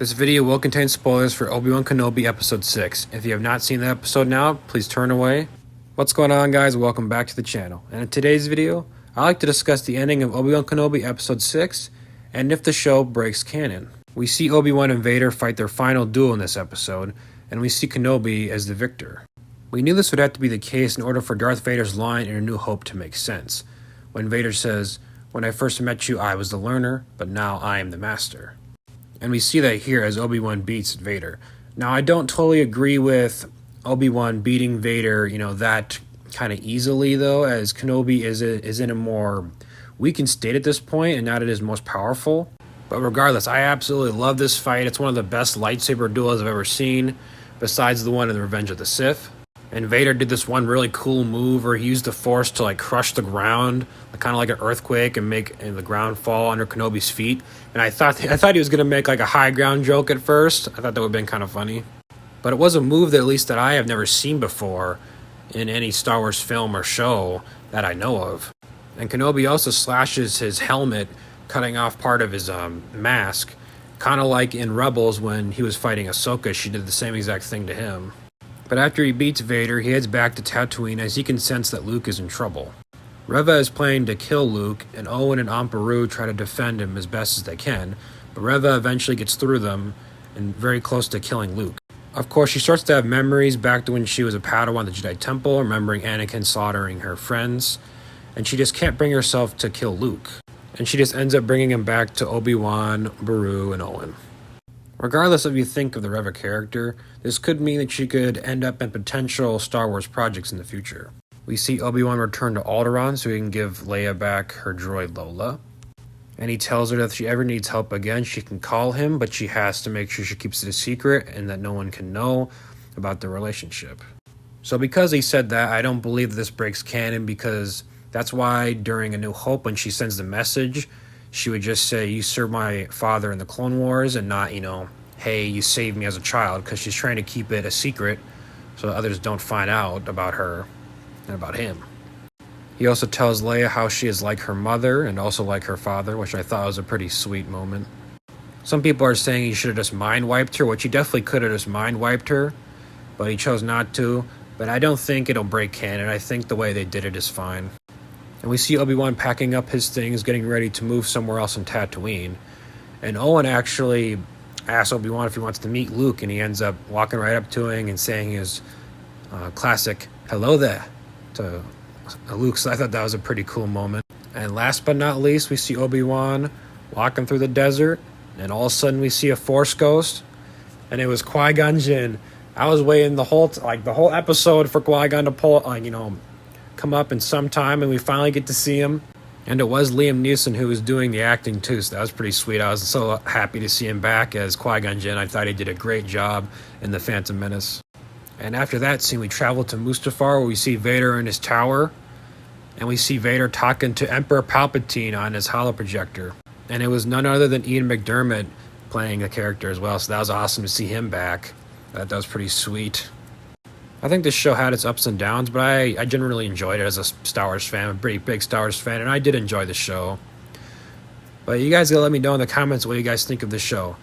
This video will contain spoilers for Obi-Wan Kenobi Episode 6. If you have not seen the episode now, please turn away. What's going on, guys? Welcome back to the channel. And in today's video, I'd like to discuss the ending of Obi-Wan Kenobi Episode 6 and if the show breaks canon. We see Obi-Wan and Vader fight their final duel in this episode, and we see Kenobi as the victor. We knew this would have to be the case in order for Darth Vader's line in A New Hope to make sense, when Vader says, "When I first met you, I was the learner, but now I am the master." And we see that here as Obi-Wan beats Vader. Now, I don't totally agree with Obi-Wan beating Vader, that kind of easily, though, as Kenobi is in a more weakened state at this point and not at his most powerful. But regardless, I absolutely love this fight. It's one of the best lightsaber duels I've ever seen, besides the one in The Revenge of the Sith. And Vader did this one really cool move where he used the Force to crush the ground, kind of like an earthquake, and make the ground fall under Kenobi's feet. And I thought he was gonna make a high ground joke at first. I thought that would have been kind of funny, but it was a move that at least that I have never seen before in any Star Wars film or show that I know of. And Kenobi also slashes his helmet, cutting off part of his mask, kind of like in Rebels when he was fighting Ahsoka. She did the same exact thing to him. But after he beats Vader, he heads back to Tatooine as he can sense that Luke is in trouble. Reva is planning to kill Luke, and Owen and Aunt Beru try to defend him as best as they can, but Reva eventually gets through them and very close to killing Luke. Of course, she starts to have memories back to when she was a Padawan at the Jedi Temple, remembering Anakin slaughtering her friends, and she just can't bring herself to kill Luke. And she just ends up bringing him back to Obi-Wan, Beru, and Owen. Regardless of what you think of the Reva character, this could mean that she could end up in potential Star Wars projects in the future. We see Obi-Wan return to Alderaan so he can give Leia back her droid Lola. And he tells her that if she ever needs help again, she can call him, but she has to make sure she keeps it a secret and that no one can know about the relationship. So because he said that, I don't believe this breaks canon, because that's why during A New Hope, when she sends the message, she would just say, "You served my father in the Clone Wars," and not, "Hey, you saved me as a child," because she's trying to keep it a secret so that others don't find out about her and about him. He also tells Leia how she is like her mother and also like her father, which I thought was a pretty sweet moment. Some people are saying he should have just mind wiped her, which he definitely could have just mind wiped her, but he chose not to. But I don't think it'll break canon. I think the way they did it is fine. And we see Obi-Wan packing up his things, getting ready to move somewhere else in Tatooine. And Owen actually asks Obi-Wan if he wants to meet Luke, and he ends up walking right up to him and saying his classic "hello there" to Luke. So I thought that was a pretty cool moment. And last but not least, we see Obi-Wan walking through the desert, and all of a sudden we see a Force ghost, and it was Qui-Gon Jinn. I was waiting the whole episode for Qui-Gon to pull, come up in some time, and we finally get to see him. And it was Liam Neeson who was doing the acting too, so that was pretty sweet. I was so happy to see him back as Qui-Gon Jinn. I thought he did a great job in The Phantom Menace. And after that scene, we travel to Mustafar, where we see Vader in his tower, and we see Vader talking to Emperor Palpatine on his holoprojector. And it was none other than Ian McDiarmid playing the character as well, so that was awesome to see him back. That was pretty sweet. I think this show had its ups and downs, but I generally enjoyed it as a Star Wars fan. I'm a pretty big Star Wars fan, and I did enjoy the show. But you guys gotta let me know in the comments what you guys think of the show.